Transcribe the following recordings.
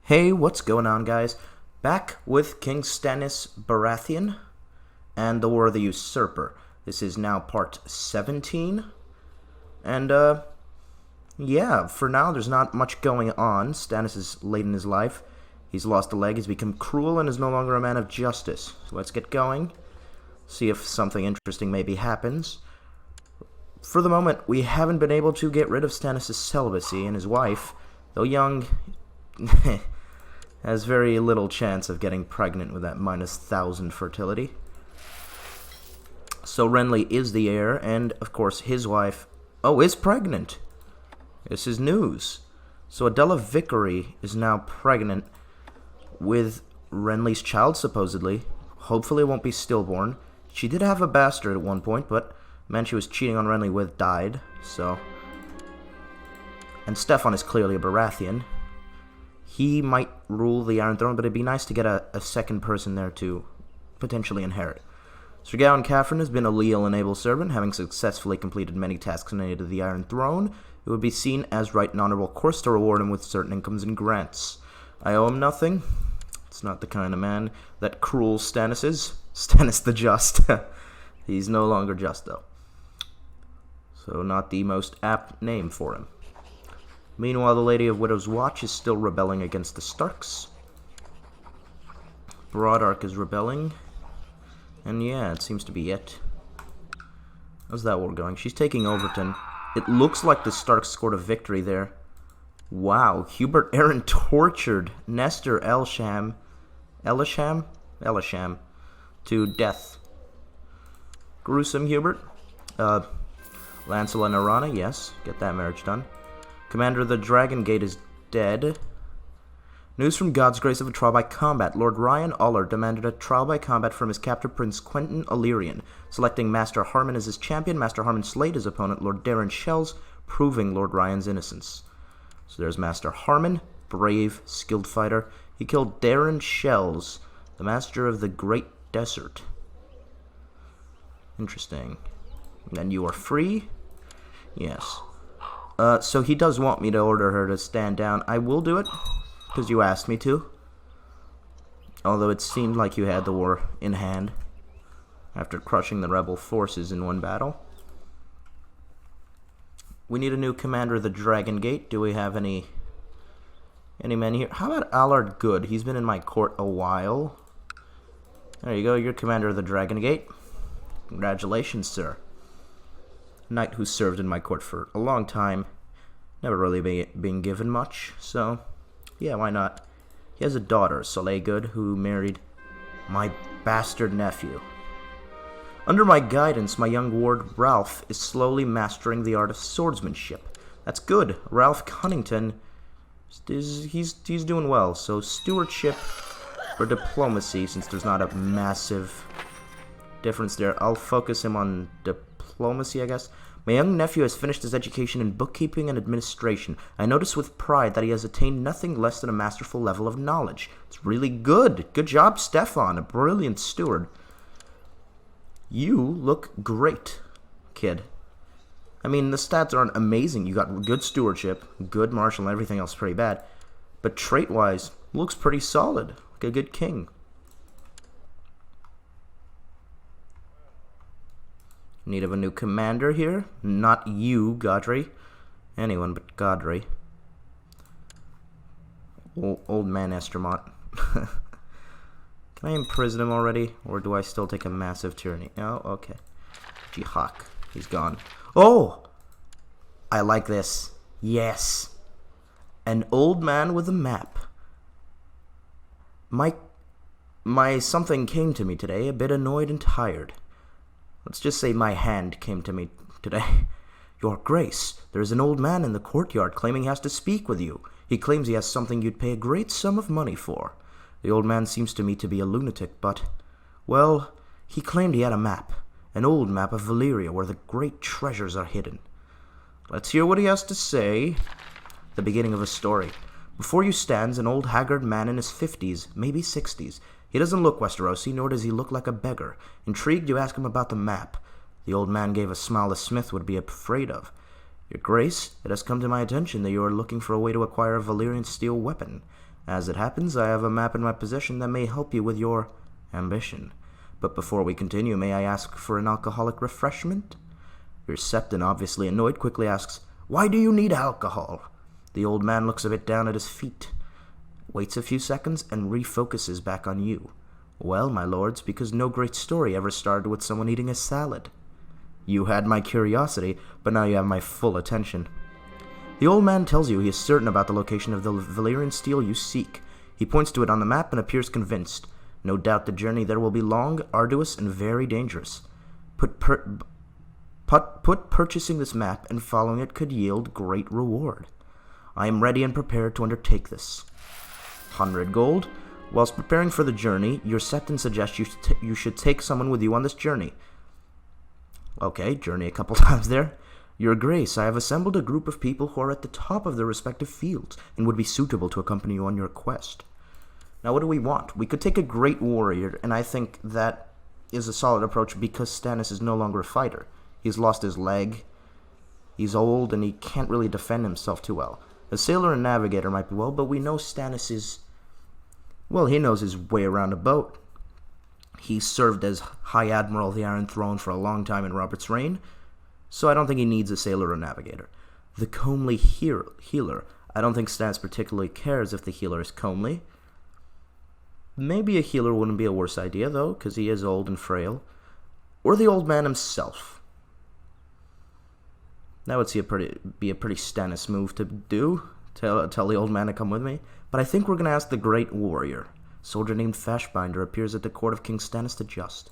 Hey, what's going on, guys? Back with King Stannis Baratheon and the War of the Usurper. This is now part 17. And, yeah, for now there's not much going on. Stannis is late in his life. He's lost a leg, he's become cruel, and is no longer a man of justice. So let's get going. See if something interesting maybe happens. For the moment, we haven't been able to get rid of Stannis' celibacy, and his wife, though young, has very little chance of getting pregnant with that -1,000 fertility. So Renly is the heir, and of course his wife, is pregnant. This is news. So Adela Vickery is now pregnant with Renly's child, supposedly. Hopefully it won't be stillborn. She did have a bastard at one point, but the man she was cheating on Renly with died, so... And Stefan is clearly a Baratheon. He might rule the Iron Throne, but it'd be nice to get a second person there to potentially inherit. Sir Gawain Catherine has been a leal and able servant, having successfully completed many tasks related to the Iron Throne. It would be seen as right and honorable course to reward him with certain incomes and grants. I owe him nothing. It's not the kind of man that cruel Stannis is. Stannis the Just. He's no longer just, though. So not the most apt name for him. Meanwhile, the Lady of Widow's Watch is still rebelling against the Starks. Broadark is rebelling. And yeah, it seems to be it. How's that war going? She's taking Overton. It looks like the Starks scored a victory there. Wow, Hubert Aaron tortured Nestor Elisham to death. Gruesome, Hubert. Lancel and Arana, yes, get that marriage done. Commander of the Dragon Gate is dead. News from God's Grace of a trial by combat. Lord Ryan Aller demanded a trial by combat from his captive Prince Quentin Illyrian, selecting Master Harmon as his champion. Master Harmon slayed his opponent, Lord Darren Shells, proving Lord Ryan's innocence. So there's Master Harmon, brave, skilled fighter. He killed Darren Shells, the master of the Great Desert. Interesting. And then you are free? Yes. So he does want me to order her to stand down. I will do it, because you asked me to. Although it seemed like you had the war in hand, after crushing the rebel forces in one battle. We need a new commander of the Dragon Gate. Do we have any men here? How about Allard Good? He's been in my court a while. There you go, you're commander of the Dragon Gate. Congratulations, sir. Knight who served in my court for a long time, never really being given much, so yeah, why not? He has a daughter, Soleil Good, who married my bastard nephew. Under my guidance, my young ward Ralph is slowly mastering the art of swordsmanship. That's good. Ralph Cunnington, he's doing well. So stewardship or diplomacy, since there's not a massive difference there, I'll focus him on diplomacy, I guess. My young nephew has finished his education in bookkeeping and administration. I notice with pride that he has attained nothing less than a masterful level of knowledge. It's really good. Good job, Stefan. A brilliant steward. You look great, kid. I mean, the stats aren't amazing. You got good stewardship, good martial, and everything else pretty bad. But trait-wise, looks pretty solid. Like a good king. Need of a new commander here. Not you, Godry. Anyone but Godry. Old man Estermont. Can I imprison him already? Or do I still take a massive tyranny? Oh, okay. Jihak. He's gone. Oh! I like this. Yes. An old man with a map. My something came to me today, a bit annoyed and tired. Let's just say my hand came to me today. Your Grace, there is an old man in the courtyard claiming he has to speak with you. He claims he has something you'd pay a great sum of money for. The old man seems to me to be a lunatic, but, well, he claimed he had a map. An old map of Valyria where the great treasures are hidden. Let's hear what he has to say. The beginning of a story. Before you stands an old haggard man in his 50s, maybe 60s. He doesn't look Westerosi, nor does he look like a beggar. Intrigued, you ask him about the map. The old man gave a smile the smith would be afraid of. Your Grace, it has come to my attention that you are looking for a way to acquire a Valyrian steel weapon. As it happens, I have a map in my possession that may help you with your ambition. But before we continue, may I ask for an alcoholic refreshment? Your Septon, obviously annoyed, quickly asks, "Why do you need alcohol?" The old man looks a bit down at his feet, waits a few seconds, and refocuses back on you. "Well, my lords, because no great story ever started with someone eating a salad. You had my curiosity, but now you have my full attention." The old man tells you he is certain about the location of the Valyrian steel you seek. He points to it on the map and appears convinced. No doubt the journey there will be long, arduous, and very dangerous. Put purchasing this map and following it could yield great reward. I am ready and prepared to undertake this. 100 gold. Whilst preparing for the journey, your Septon suggests you should take someone with you on this journey. Okay, journey a couple times there. Your Grace, I have assembled a group of people who are at the top of their respective fields and would be suitable to accompany you on your quest. Now, what do we want? We could take a great warrior, and I think that is a solid approach because Stannis is no longer a fighter. He's lost his leg, he's old, and he can't really defend himself too well. A sailor and navigator might be well, but we know Stannis is... well, he knows his way around a boat. He served as High Admiral of the Iron Throne for a long time in Robert's reign, so I don't think he needs a sailor or navigator. The comely healer. I don't think Stannis particularly cares if the healer is comely. Maybe a healer wouldn't be a worse idea, though, because he is old and frail. Or the old man himself. That would be a pretty Stannis move to do. Tell the old man to come with me. But I think we're going to ask the great warrior. A soldier named Fashbinder appears at the court of King Stannis the Just.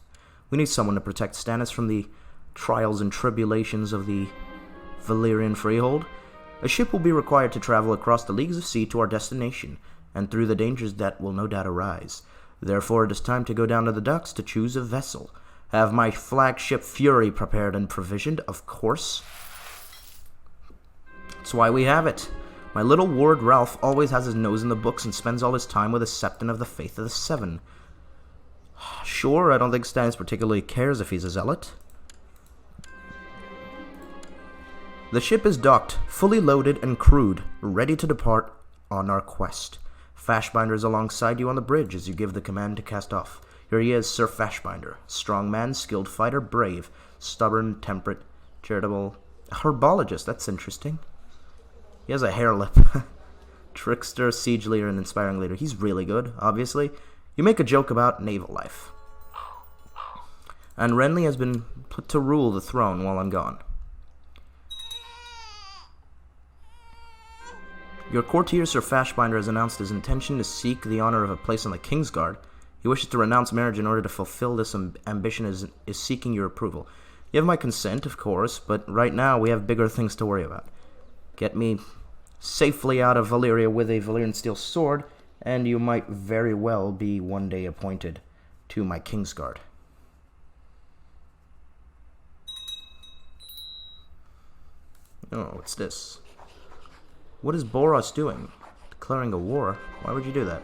We need someone to protect Stannis from the trials and tribulations of the Valyrian freehold. A ship will be required to travel across the leagues of sea to our destination, and through the dangers that will no doubt arise. Therefore, it is time to go down to the docks to choose a vessel. Have my flagship Fury prepared and provisioned, of course. That's why we have it. My little ward Ralph always has his nose in the books and spends all his time with a Septon of the Faith of the Seven. Sure, I don't think Stannis particularly cares if he's a zealot. The ship is docked, fully loaded and crewed, ready to depart on our quest. Fashbinder is alongside you on the bridge as you give the command to cast off. Here he is, Sir Fashbinder. Strong man, skilled fighter, brave, stubborn, temperate, charitable. A herbologist, that's interesting. He has a hair lip. Trickster, siege leader, and inspiring leader. He's really good, obviously. You make a joke about naval life. And Renly has been put to rule the throne while I'm gone. Your courtier, Sir Fashbinder, has announced his intention to seek the honor of a place on the Kingsguard. He wishes to renounce marriage in order to fulfill this ambition is seeking your approval. You have my consent, of course, but right now we have bigger things to worry about. Get me safely out of Valyria with a Valyrian steel sword, and you might very well be one day appointed to my Kingsguard. Oh, what's this? What is Boros doing? Declaring a war? Why would you do that?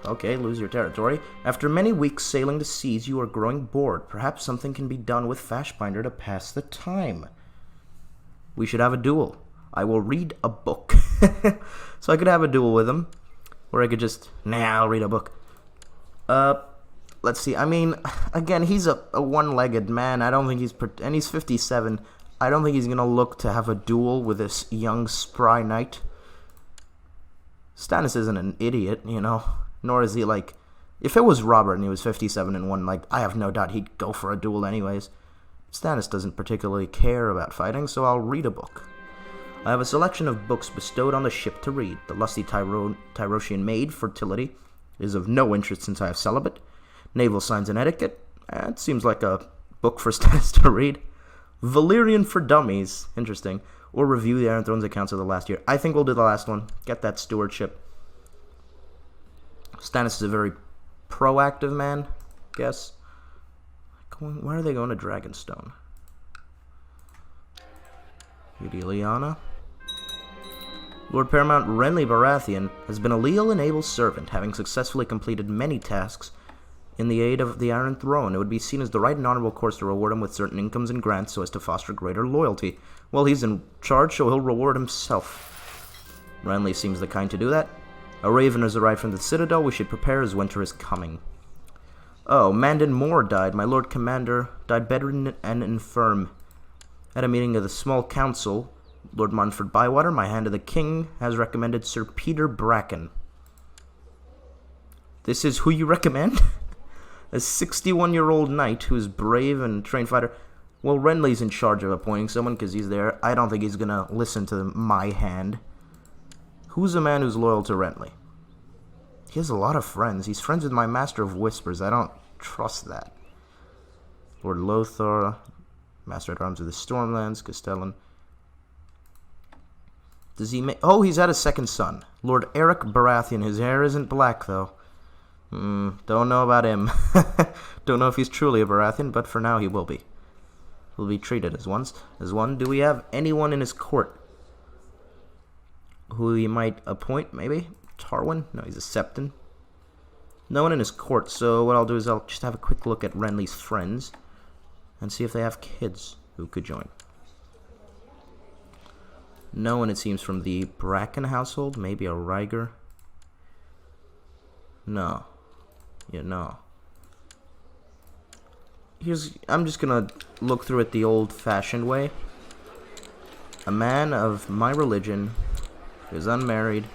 Okay, lose your territory. After many weeks sailing the seas, you are growing bored. Perhaps something can be done with Fashbinder to pass the time. We should have a duel. I will read a book. So I could have a duel with him. Or I could just, I'll read a book. Let's see. I mean, again, he's a one-legged man. I don't think and he's 57. I don't think he's going to look to have a duel with this young, spry knight. Stannis isn't an idiot, you know. Nor is he like... If it was Robert and he was 57 and one, like, I have no doubt he'd go for a duel anyways. Stannis doesn't particularly care about fighting, so I'll read a book. I have a selection of books bestowed on the ship to read. The lusty Tyrosian maid, Fertility, is of no interest since I have celibate. Naval Science and Etiquette. It seems like a book for Stannis to read. Valyrian for Dummies. Interesting. Or review the Iron Throne's accounts of the last year. I think we'll do the last one. Get that stewardship. Stannis is a very proactive man, I guess. Why are they going to Dragonstone? Beauty Lyanna. Lord Paramount Renly Baratheon has been a leal and able servant, having successfully completed many tasks in the aid of the Iron Throne. It would be seen as the right and honorable course to reward him with certain incomes and grants so as to foster greater loyalty. Well, he's in charge, so he'll reward himself. Renly seems the kind to do that. A raven has arrived from the citadel. We should prepare as winter is coming. Oh, Mandan Moore died. My lord commander died bedridden and infirm. At a meeting of the small council, Lord Montfort Bywater, my hand of the king, has recommended Sir Peter Bracken. This is who you recommend? A 61-year-old knight who is brave and trained fighter. Well, Renly's in charge of appointing someone because he's there. I don't think he's going to listen to my hand. Who's a man who's loyal to Renly? He has a lot of friends. He's friends with my Master of Whispers. I don't trust that. Lord Lothar, Master at Arms of the Stormlands, Castellan. Does he make... Oh, he's had a second son. Lord Eric Baratheon. His hair isn't black, though. Don't know about him. Don't know if he's truly a Baratheon, but for now he will be. He'll be treated as one. Do we have anyone in his court who he might appoint, maybe? Tarwin? No, he's a Septon. No one in his court, so what I'll do is I'll just have a quick look at Renly's friends and see if they have kids who could join. No one, it seems, from the Bracken household. Maybe a Rhaegar. No. Yeah, no. I'm just gonna look through it the old-fashioned way. A man of my religion, is unmarried,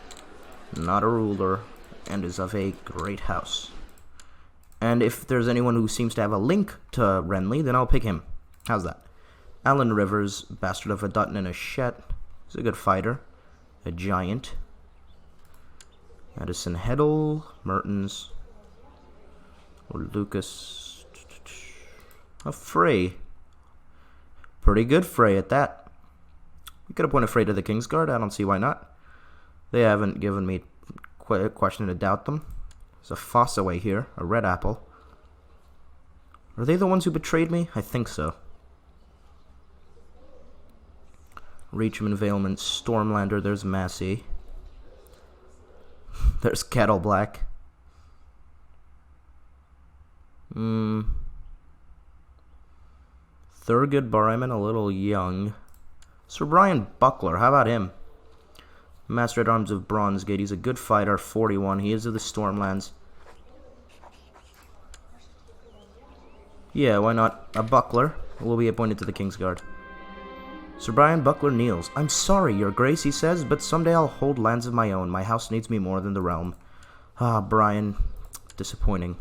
not a ruler, and is of a great house. And if there's anyone who seems to have a link to Renly, then I'll pick him. How's that? Alan Rivers, bastard of a Dutton and a Shet. He's a good fighter. A giant. Addison Heddle, Mertens, or Lucas. A Frey. Pretty good Frey at that. We could appoint a Frey to the Kingsguard. I don't see why not. They haven't given me a question to doubt them. There's a Fossaway here, a red apple. Are they the ones who betrayed me? I think so. Reachman, Vailment, Stormlander, there's Massey. There's Kettle Black. Thurgood Barryman, a little young. Sir Brian Buckler, how about him? Master at Arms of Bronzegate. He's a good fighter, 41. He is of the Stormlands. Yeah, why not? A Buckler will be appointed to the Kingsguard. Sir Brian Buckler kneels. I'm sorry, your grace, he says, but someday I'll hold lands of my own. My house needs me more than the realm. Ah, Brian. Disappointing.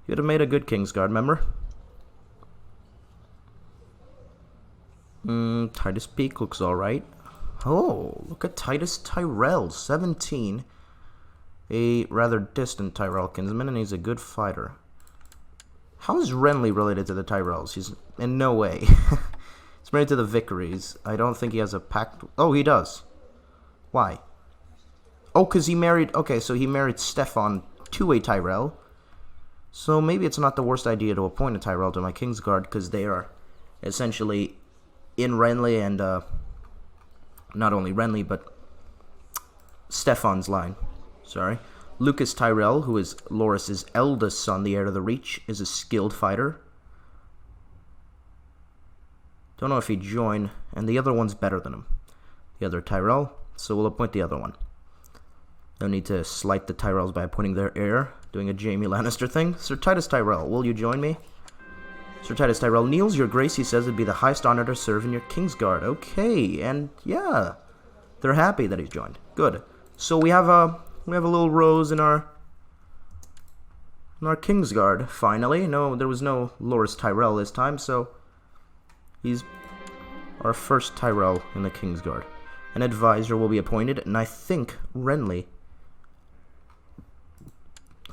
You'd have made a good Kingsguard member. Titus Peak looks alright. Oh, look at Titus Tyrell, 17. A rather distant Tyrell kinsman, and he's a good fighter. How is Renly related to the Tyrells? He's in no way. He's married to the Vicaries. I don't think he has a pact. Oh, he does. Why? Oh, because he married... Okay, so he married Stefan to a Tyrell. So maybe it's not the worst idea to appoint a Tyrell to my Kingsguard, because they are essentially in Renly and... not only Renly, but Stefan's line. Sorry. Lucas Tyrell, who is Loris's eldest son, the heir to the Reach, is a skilled fighter. Don't know if he'd join, and the other one's better than him. The other Tyrell, so we'll appoint the other one. No need to slight the Tyrells by appointing their heir, doing a Jaime Lannister thing. Sir Titus Tyrell, will you join me? Sir Titus Tyrell kneels, your grace, he says, it'd be the highest honor to serve in your Kingsguard. Okay, and yeah, they're happy that he's joined. Good. So we have a little rose in our Kingsguard, finally. No, there was no Loras Tyrell this time, so he's our first Tyrell in the Kingsguard. An advisor will be appointed, and I think Renly.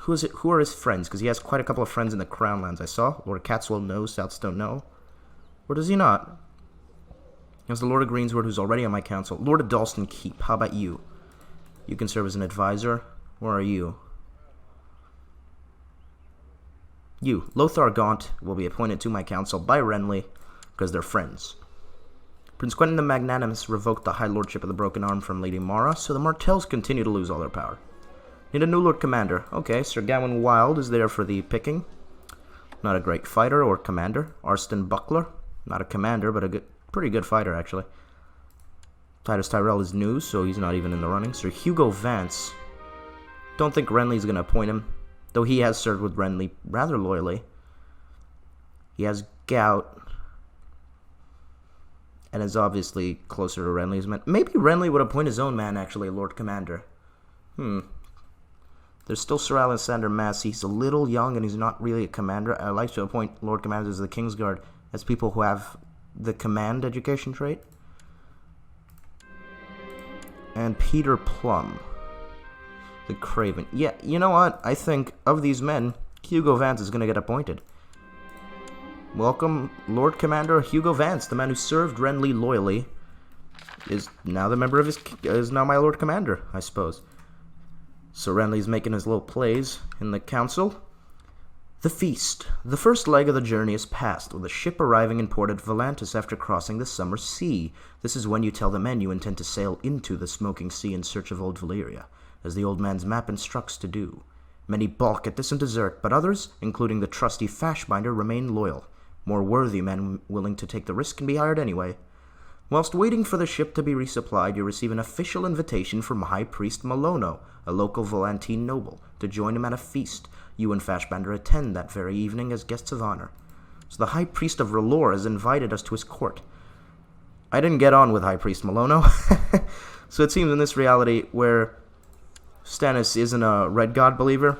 Who is it? Who are his friends? Because he has quite a couple of friends in the Crownlands. I saw Lord Catswell no, Southstone no. Or does he not? There's the Lord of Greensward, who's already on my council. Lord of Dalston Keep. How about you? You can serve as an advisor. Where are you? You, Lothar Gaunt, will be appointed to my council by Renly because they're friends. Prince Quentin the Magnanimous revoked the High Lordship of the Broken Arm from Lady Mara, so the Martells continue to lose all their power. Need a new Lord Commander. Okay, Sir Gawain Wild is there for the picking. Not a great fighter or commander. Arston Buckler, not a commander, but a pretty good fighter, actually. Titus Tyrell is new, so he's not even in the running. Sir Hugo Vance. Don't think Renly's going to appoint him, though he has served with Renly rather loyally. He has gout, and is obviously closer to Renly's men. Maybe Renly would appoint his own man, actually, Lord Commander. There's still Sir Alexander Massey. He's a little young, and he's not really a commander. I like to appoint Lord Commanders of the Kingsguard as people who have the command education trait. And Peter Plum, the Craven. Yeah, you know what? I think of these men, Hugo Vance is going to get appointed. Welcome, Lord Commander Hugo Vance, the man who served Renly loyally, is now the member of is now my Lord Commander, I suppose. So Renly's making his little plays in the council. The feast. The first leg of the journey is past, with the ship arriving in port at Volantis after crossing the summer sea. This is when you tell the men you intend to sail into the smoking sea in search of old Valyria, as the old man's map instructs to do. Many balk at this and desert, but others, including the trusty Fashbinder, remain loyal. More worthy men willing to take the risk can be hired anyway. Whilst waiting for the ship to be resupplied, you receive an official invitation from High Priest Malono, a local Volantine noble, to join him at a feast. You and Fashbinder attend that very evening as guests of honor. So the High Priest of R'hllor has invited us to his court. I didn't get on with High Priest Malono. So it seems in this reality where Stannis isn't a Red God believer,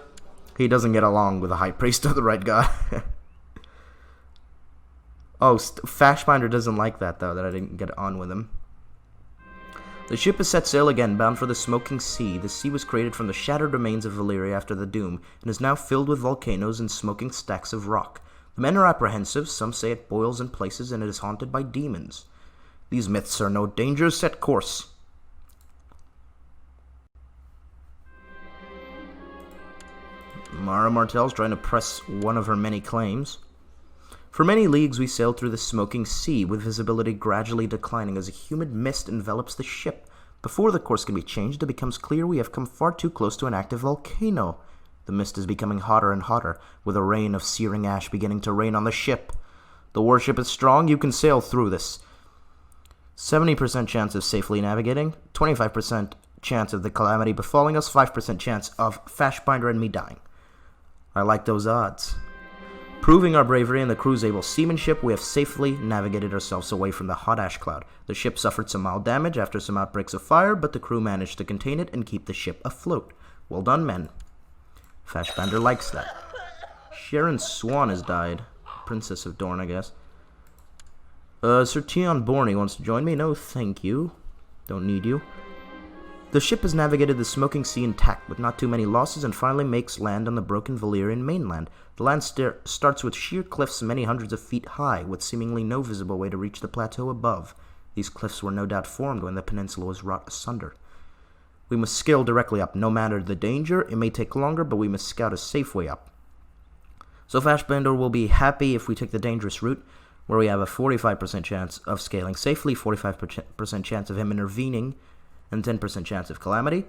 he doesn't get along with the High Priest of the Red God. Oh, Fashbinder doesn't like that, though, that I didn't get on with him. The ship has set sail again, bound for the smoking sea. The sea was created from the shattered remains of Valyria after the Doom, and is now filled with volcanoes and smoking stacks of rock. The men are apprehensive. Some say it boils in places, and it is haunted by demons. These myths are no danger. Set course. Mara Martell's trying to press one of her many claims. For many leagues we sailed through the smoking sea, with visibility gradually declining as a humid mist envelops the ship. Before the course can be changed, it becomes clear we have come far too close to an active volcano. The mist is becoming hotter and hotter, with a rain of searing ash beginning to rain on the ship. The warship is strong. You can sail through this. 70% chance of safely navigating, 25% chance of the calamity befalling us, 5% chance of Fashbinder and me dying. I like those odds. Proving our bravery and the crew's able seamanship, we have safely navigated ourselves away from the hot ash cloud. The ship suffered some mild damage after some outbreaks of fire, but the crew managed to contain it and keep the ship afloat. Well done, men. Fashbinder likes that. Sharon Swan has died. Princess of Dorne, I guess. Sir Tion Borney wants to join me. No, thank you. Don't need you. The ship has navigated the smoking sea intact, with not too many losses, and finally makes land on the broken Valyrian mainland. The land starts with sheer cliffs many hundreds of feet high, with seemingly no visible way to reach the plateau above. These cliffs were no doubt formed when the peninsula was wrought asunder. We must scale directly up, no matter the danger. It may take longer, but we must scout a safe way up. So Fashbinder will be happy if we take the dangerous route, where we have a 45% chance of scaling safely, 45% chance of him intervening, and 10% chance of calamity.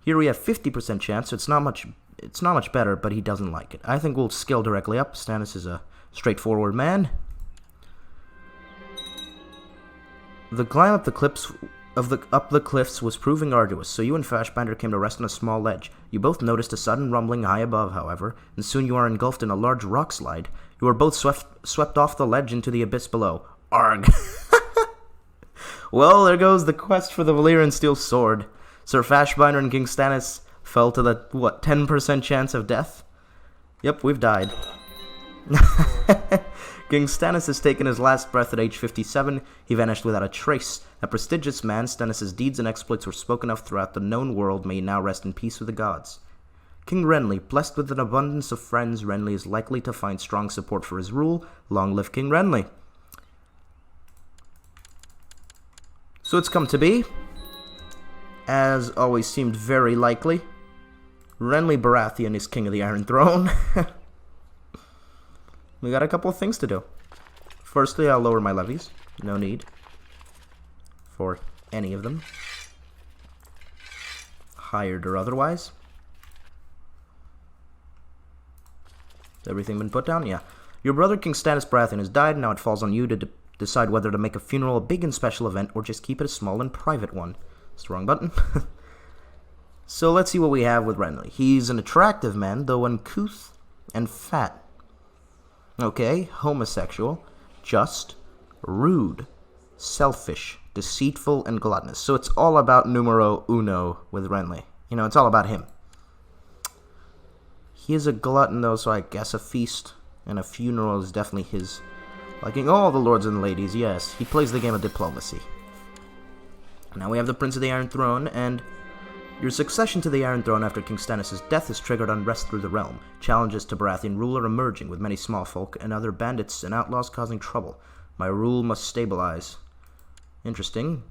Here we have 50% chance, so it's not much better, but he doesn't like it. I think we'll scale directly up. Stannis is a straightforward man. The climb up the cliffs was proving arduous, so you and Fashbinder came to rest on a small ledge. You both noticed a sudden rumbling high above, however, and soon you are engulfed in a large rock slide. You are both swept off the ledge into the abyss below. Arg! Well, there goes the quest for the Valyrian steel sword. Sir Fashbinder and King Stannis fell to the, 10% chance of death? Yep, we've died. King Stannis has taken his last breath at age 57. He vanished without a trace. A prestigious man, Stannis' deeds and exploits were spoken of throughout the known world. May he now rest in peace with the gods. King Renly, blessed with an abundance of friends, Renly is likely to find strong support for his rule. Long live King Renly. So it's come to be, as always seemed very likely, Renly Baratheon is king of the Iron Throne. We got a couple of things to do. Firstly, I'll lower my levies. No need for any of them, hired or otherwise. Has everything been put down? Yeah. Your brother King Stannis Baratheon has died. Now it falls on you to decide whether to make a funeral a big and special event or just keep it a small and private one. It's the wrong button. So let's see what we have with Renly. He's an attractive man, though uncouth and fat. Okay, homosexual, just, rude, selfish, deceitful, and gluttonous. So it's all about numero uno with Renly. You know, it's all about him. He is a glutton, though, so I guess a feast and a funeral is definitely his liking. Oh, the lords and ladies, yes. He plays the game of diplomacy. Now we have the Prince of the Iron Throne, and your succession to the Iron Throne after King Stannis' death has triggered unrest through the realm. Challenges to Baratheon rule are emerging, with many small folk and other bandits and outlaws causing trouble. My rule must stabilize. Interesting.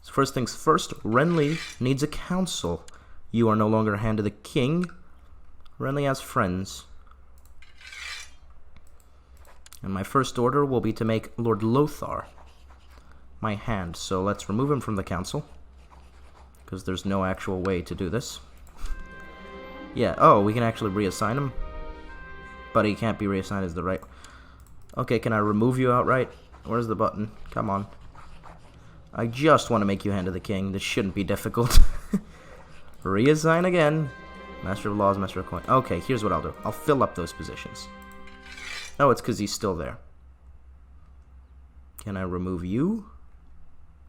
So first things first, Renly needs a council. You are no longer hand of the king. Renly has friends. And my first order will be to make Lord Lothar my hand. So let's remove him from the council, because there's no actual way to do this. Yeah, oh, we can actually reassign him. But he can't be reassigned as the right. Okay, can I remove you outright? Where's the button? Come on. I just want to make you hand of the king. This shouldn't be difficult. Reassign again. Master of Laws, Master of Coin. Okay, here's what I'll do. I'll fill up those positions. Oh, it's because he's still there. Can I remove you?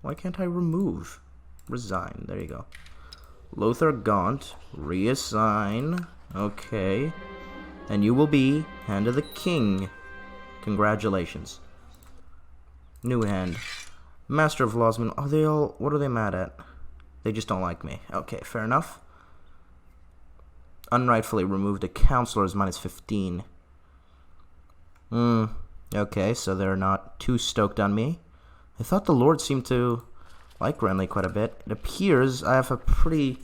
Why can't I remove? Resign. There you go. Lothar Gaunt. Reassign. Okay. And you will be hand of the king. Congratulations. New hand. Master of Lawsman. Are they all... What are they mad at? They just don't like me. Okay, fair enough. Unrightfully removed a counselor is -15. Okay, so they're not too stoked on me. I thought the lords seemed to like Renly quite a bit. It appears I have a pretty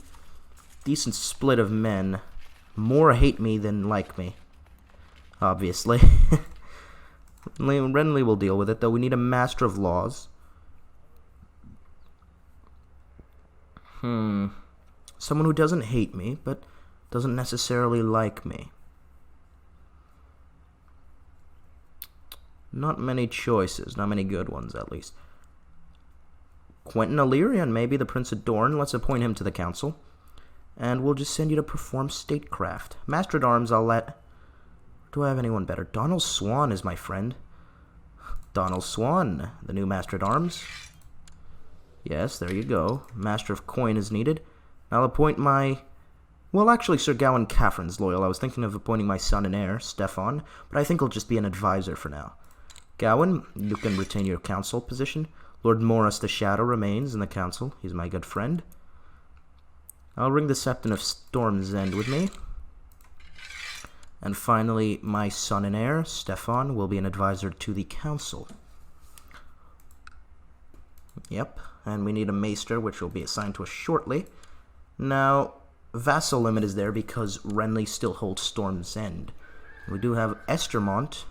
decent split of men. More hate me than like me. Obviously. Renly will deal with it, though. We need a Master of Laws. Someone who doesn't hate me, but doesn't necessarily like me. Not many choices. Not many good ones, at least. Quentin Illyrian, maybe, the Prince of Dorne. Let's appoint him to the council. And we'll just send you to perform statecraft. Master at Arms, I'll let... Do I have anyone better? Donald Swan is my friend. Donald Swan, the new Master at Arms. Yes, there you go. Master of Coin is needed. I'll appoint my... Well, actually, Sir Gawain Caffrey's loyal. I was thinking of appointing my son and heir, Stefan, but I think he'll just be an advisor for now. Gawain, you can retain your council position. Lord Morris the Shadow remains in the council. He's my good friend. I'll bring the Septon of Storm's End with me. And finally, my son and heir, Stefan, will be an advisor to the council. Yep, and we need a maester, which will be assigned to us shortly. Now, vassal limit is there because Renly still holds Storm's End. We do have Estermont,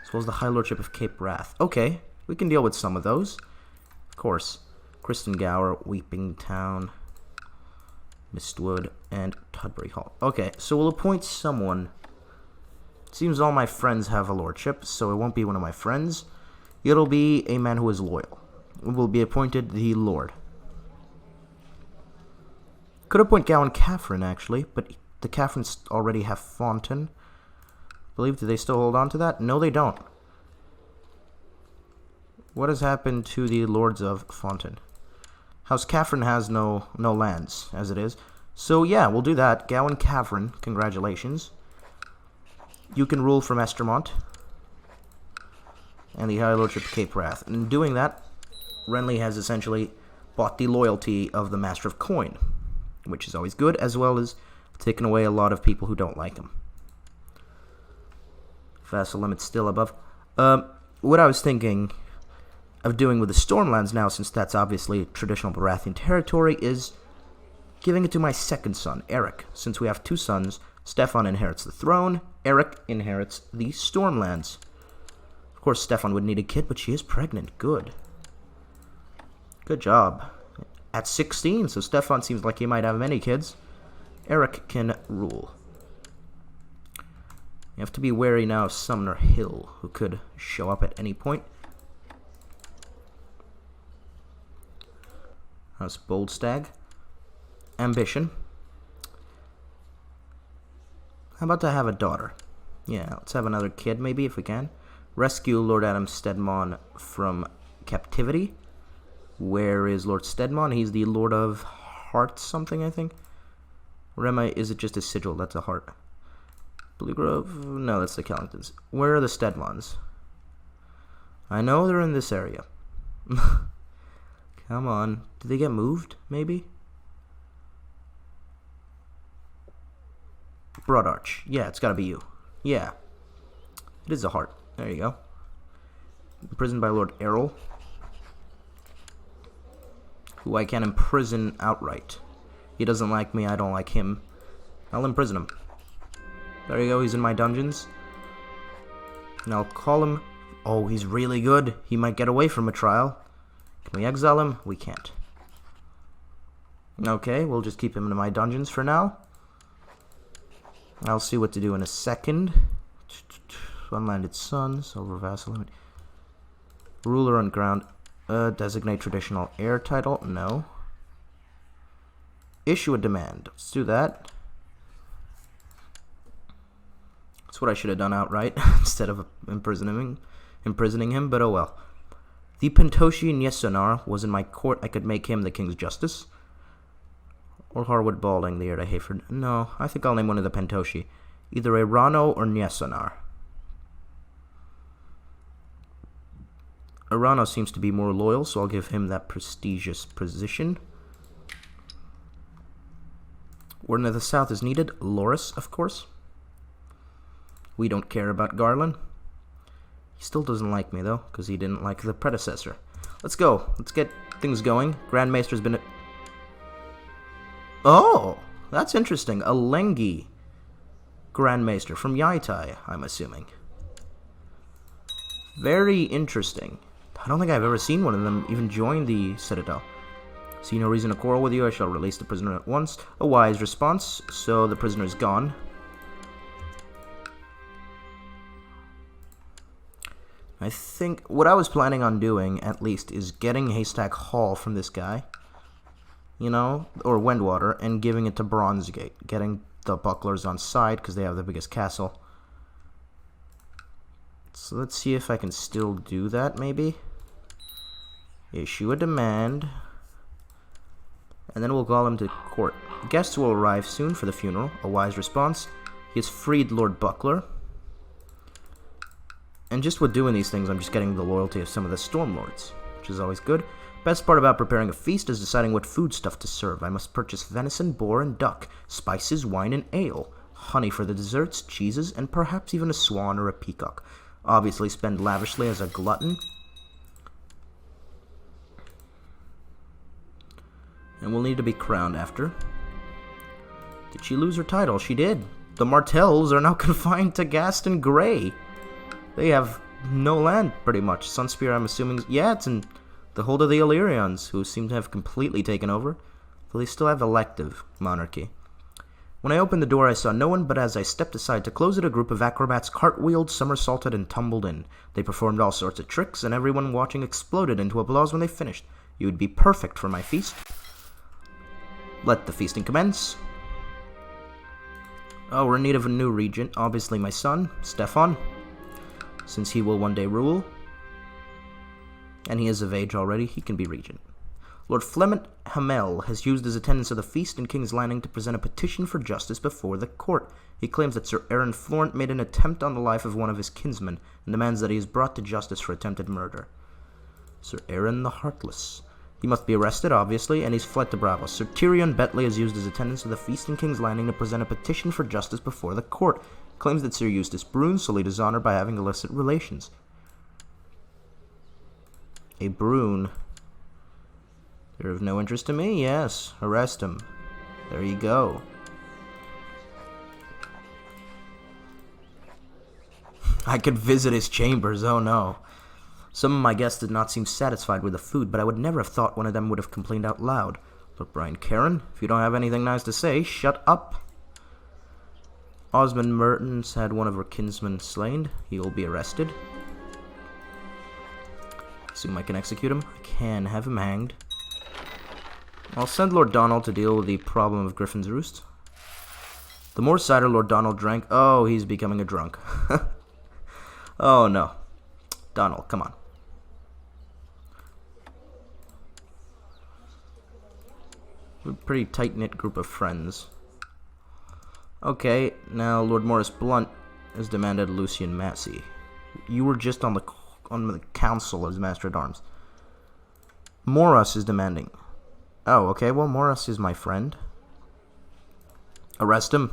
as well as the High Lordship of Cape Wrath. Okay, we can deal with some of those. Of course, Kristen Gower, Weeping Town, Mistwood, and Tudbury Hall. Okay, so we'll appoint someone. Seems all my friends have a lordship, so it won't be one of my friends. It'll be a man who is loyal. It will be appointed the Lord. Could appoint Gawain Caffrey, actually, but the Caffreyns already have Fontaine. I believe, do they still hold on to that? No, they don't. What has happened to the Lords of Fontaine? House Caffrey has no lands, as it is. So, yeah, we'll do that. Gawain Caffrey, congratulations. You can rule from Estermont. And the High Lordship of Cape Wrath. In doing that, Renly has essentially bought the loyalty of the Master of Coin, which is always good, as well as taken away a lot of people who don't like him. Vassal limit still above. What I was thinking of doing with the Stormlands now, since that's obviously traditional Baratheon territory, is giving it to my second son, Eric. Since we have two sons, Stefan inherits the throne, Eric inherits the Stormlands. Of course, Stefan would need a kid, but she is pregnant. Good. Good job. At 16, so Stefan seems like he might have many kids. Eric can rule. You have to be wary now of Sumner Hill, who could show up at any point. House Bold Stag. ambition. How about to have a daughter? Yeah, let's have another kid maybe if we can. Rescue Lord Adam Stedmon from captivity. Where is Lord Stedmon? He's the Lord of Hearts something, I think. Or am I, is it just a sigil? That's a heart. Blue Grove? No, that's the Kellingtons. Where are the Stedmons? I know they're in this area. Come on. Did they get moved, maybe? Broad Arch. Yeah, it's gotta be you. Yeah. It is a heart. There you go. Imprisoned by Lord Errol, who I can imprison outright. He doesn't like me, I don't like him. I'll imprison him. There you go, he's in my dungeons. And I'll call him... Oh, he's really good. He might get away from a trial. Can we exile him? We can't. Okay, we'll just keep him in my dungeons for now. I'll see what to do in a second. Unlanded Sun, Silver Vassal. Ruler on ground. Designate traditional heir title. No. Issue a demand. Let's do that. That's what I should have done outright instead of imprisoning him, but oh well. The Pentoshi Nyesonar was in my court. I could make him the King's Justice. Or Harwood Balding, the heir to Hayford. No, I think I'll name one of the Pentoshi. Either a Rano or Nyesonar. Arano seems to be more loyal, so I'll give him that prestigious position. Warden of the South is needed. Loris, of course. We don't care about Garland. He still doesn't like me, though, because he didn't like the predecessor. Let's go. Let's get things going. Grand Maester's been... Oh! That's interesting. A Lengi Grand Maester from Yaitai, I'm assuming. Very interesting. I don't think I've ever seen one of them even join the Citadel. See no reason to quarrel with you. I shall release the prisoner at once. A wise response. So the prisoner is gone. I think what I was planning on doing, at least, is getting Haystack Hall from this guy. You know, or Wendwater, and giving it to Bronzegate. Getting the Bucklers on side, because they have the biggest castle. So let's see if I can still do that, maybe. Issue a demand. And then we'll call him to court. Guests will arrive soon for the funeral. A wise response. He has freed Lord Buckler. And just with doing these things, I'm just getting the loyalty of some of the Stormlords, which is always good. Best part about preparing a feast is deciding what foodstuff to serve. I must purchase venison, boar, and duck, spices, wine, and ale, honey for the desserts, cheeses, and perhaps even a swan or a peacock. Obviously spend lavishly as a glutton. And we'll need to be crowned after. Did she lose her title? She did. The Martells are now confined to Gaston Grey. They have no land, pretty much. Sunspear, I'm assuming... Yeah, it's in the hold of the Illyrians, who seem to have completely taken over. Though they still have elective monarchy. When I opened the door, I saw no one, but as I stepped aside to close it, a group of acrobats cartwheeled, somersaulted, and tumbled in. They performed all sorts of tricks, and everyone watching exploded into applause when they finished. You would be perfect for my feast. Let the feasting commence. Oh, we're in need of a new regent. Obviously my son, Stefan, since he will one day rule. And he is of age already, he can be regent. Lord Flement Hamel has used his attendance at the feast in King's Landing to present a petition for justice before the court. He claims that Sir Aaron Florent made an attempt on the life of one of his kinsmen, and demands that he is brought to justice for attempted murder. Sir Aaron the Heartless. He must be arrested, obviously, and he's fled to Bravos. Sir Tyrion Bentley has used his attendance at the feast in King's Landing to present a petition for justice before the court. Claims that Sir Eustace Brune sullied his honor by having illicit relations. A Brune. They're of no interest to me? Yes. Arrest him. There you go. I could visit his chambers, oh no. Some of my guests did not seem satisfied with the food, but I would never have thought one of them would have complained out loud. Look, Brian Karen, if you don't have anything nice to say, shut up. Osmond Mertens had one of her kinsmen slain. He will be arrested. Assume I can execute him. I can have him hanged. I'll send Lord Donald to deal with the problem of Griffin's Roost. The more cider Lord Donald drank... Oh, he's becoming a drunk. Oh, no. Donald, come on. We're a pretty tight-knit group of friends. Okay, now Lord Morris Blunt has demanded Lucian Massey. You were just on the council as Master-at-Arms. Morris is demanding. Oh, okay, well, Morris is my friend. Arrest him.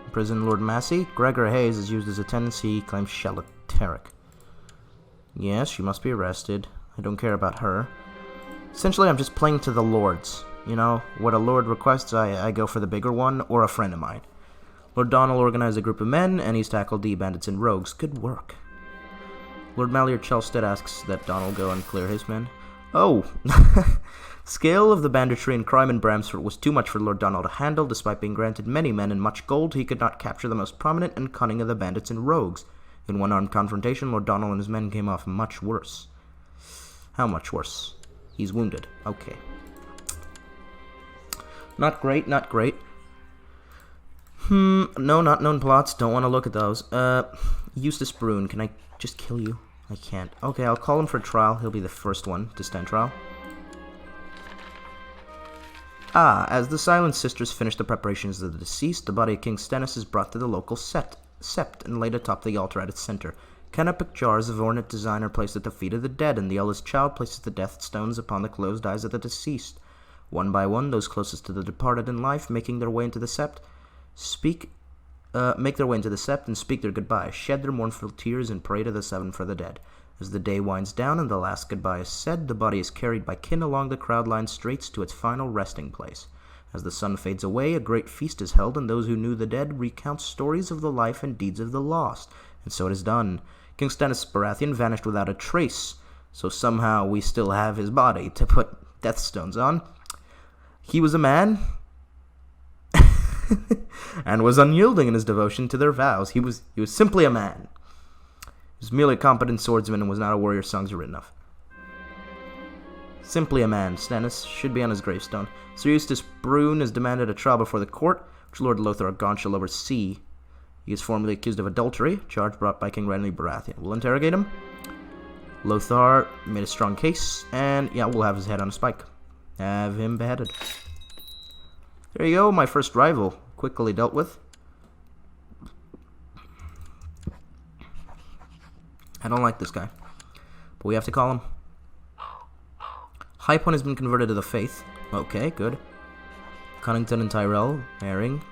Imprison Lord Massey. Gregor Hayes is used as a tendency. He claims Shalateric. Yes, she must be arrested. I don't care about her. Essentially, I'm just playing to the lords. You know, what a lord requests, I go for the bigger one, or a friend of mine. Lord Donald organized a group of men, and he's tackled the bandits and rogues. Good work. Lord Mallier Chelstead asks that Donald go and clear his men. Oh! Scale of the banditry and crime in Bramsford was too much for Lord Donald to handle. Despite being granted many men and much gold, he could not capture the most prominent and cunning of the bandits and rogues. In one-armed confrontation, Lord Donald and his men came off much worse. How much worse? He's wounded. Okay. Not great, not great. No, not known plots. Don't want to look at those. Eustace Brune, can I just kill you? I can't. Okay, I'll call him for trial. He'll be the first one to stand trial. As the Silent Sisters finish the preparations of the deceased, the body of King Stennis is brought to the local sept and laid atop the altar at its center. Canopic jars of ornate design are placed at the feet of the dead, and the eldest child places the death stones upon the closed eyes of the deceased. One by one, those closest to the departed in life, making their way into the sept, make their way into the sept and speak their goodbye, shed their mournful tears, and pray to the seven for the dead. As the day winds down and the last goodbye is said, the body is carried by kin along the crowd-lined streets to its final resting place. As the sun fades away, a great feast is held, and those who knew the dead recount stories of the life and deeds of the lost. And so it is done. King Stennis Baratheon vanished without a trace, so somehow we still have his body to put deathstones on. He was a man, and was unyielding in his devotion to their vows. He was simply a man. He was merely a competent swordsman and was not a warrior songs are written of. Simply a man. Stennis should be on his gravestone. Sir Eustace Brune has demanded a trial before the court, which Lord Lothar Gaunt shall oversee. He is formally accused of adultery, charge brought by King Renly Baratheon. We'll interrogate him. Lothar made a strong case, and yeah, we'll have his head on a spike. Have him beheaded. There you go, my first rival, quickly dealt with. I don't like this guy, but we have to call him. High Point has been converted to the faith. Okay, good. Cunnington and Tyrell marrying.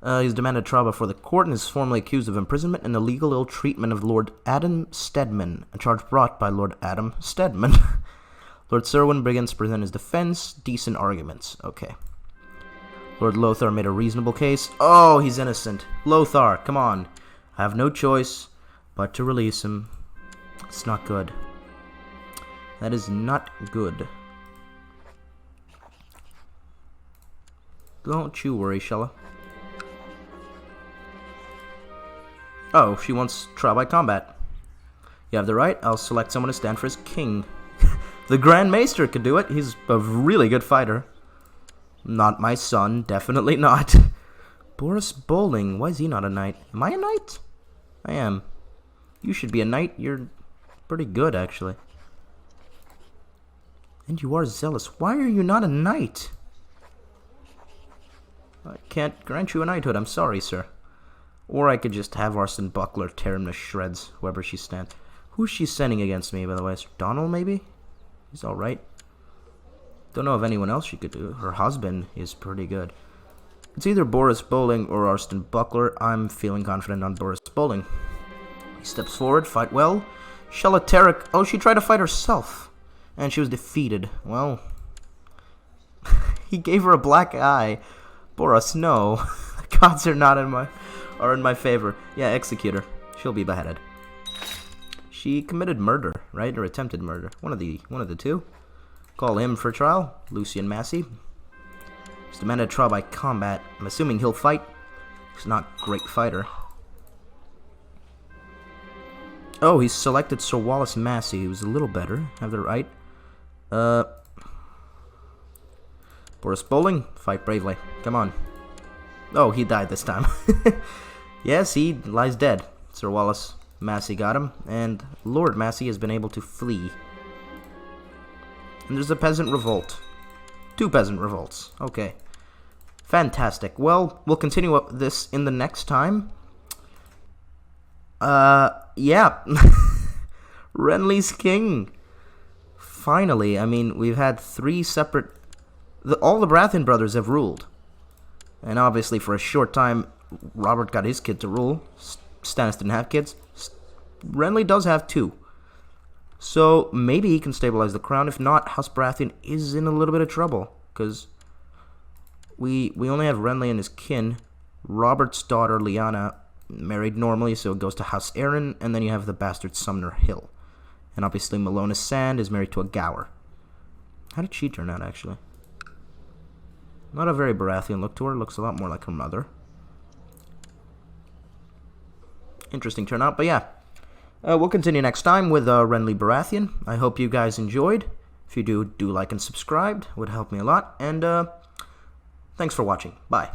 He's demanded trial before the court and is formally accused of imprisonment and illegal ill-treatment of Lord Adam Stedman, a charge brought by Lord Adam Stedman. Lord Serwyn begins to present his defense. Decent arguments. Okay. Lord Lothar made a reasonable case. Oh, he's innocent. Lothar, come on. I have no choice but to release him. It's not good. That is not good. Don't you worry, Shella. Oh, she wants trial by combat. You have the right. I'll select someone to stand for as king. The Grand Maester could do it. He's a really good fighter. Not my son. Definitely not. Boris Bowling. Why is he not a knight? Am I a knight? I am. You should be a knight. You're pretty good, actually. And you are zealous. Why are you not a knight? I can't grant you a knighthood. I'm sorry, sir. Or I could just have Arsene Buckler tear him to shreds, whoever she stands. Who's she sending against me, by the way? Donald, maybe? He's alright. Don't know of anyone else she could do. Her husband is pretty good. It's either Boris Bowling or Arsene Buckler. I'm feeling confident on Boris Bowling. He steps forward, fight well. Shalateric. Oh, she tried to fight herself. And she was defeated. Well, he gave her a black eye. Boris, no. The gods are not in my favor. Yeah, execute her. She'll be beheaded. She committed murder, right? Or attempted murder. One of the two. Call him for trial. Lucian Massey. He's demanded trial by combat. I'm assuming he'll fight. He's not a great fighter. Oh, he's selected Sir Wallace Massey, who's a little better. Have the right. Boris Bowling, fight bravely. Come on. Oh, he died this time. Yes, he lies dead. Sir Wallace Massey got him, and Lord Massey has been able to flee. And there's a peasant revolt. 2 peasant revolts. Okay. Fantastic. Well, we'll continue up this in the next time. Yeah. Renly's king. Finally, I mean, we've had 3 separate... all the Baratheon brothers have ruled. And obviously, for a short time, Robert got his kid to rule. Stannis didn't have kids. Renly does have 2. So, maybe he can stabilize the crown. If not, House Baratheon is in a little bit of trouble. Because we only have Renly and his kin. Robert's daughter, Lyanna, married normally, so it goes to House Aaron. And then you have the bastard Sumner Hill. And obviously, Malona Sand is married to a Gower. How did she turn out, actually? Not a very Baratheon look to her. Looks a lot more like her mother. Interesting turnout, but yeah. We'll continue next time with Renly Baratheon. I hope you guys enjoyed. If you do like and subscribe. It would help me a lot. And thanks for watching. Bye.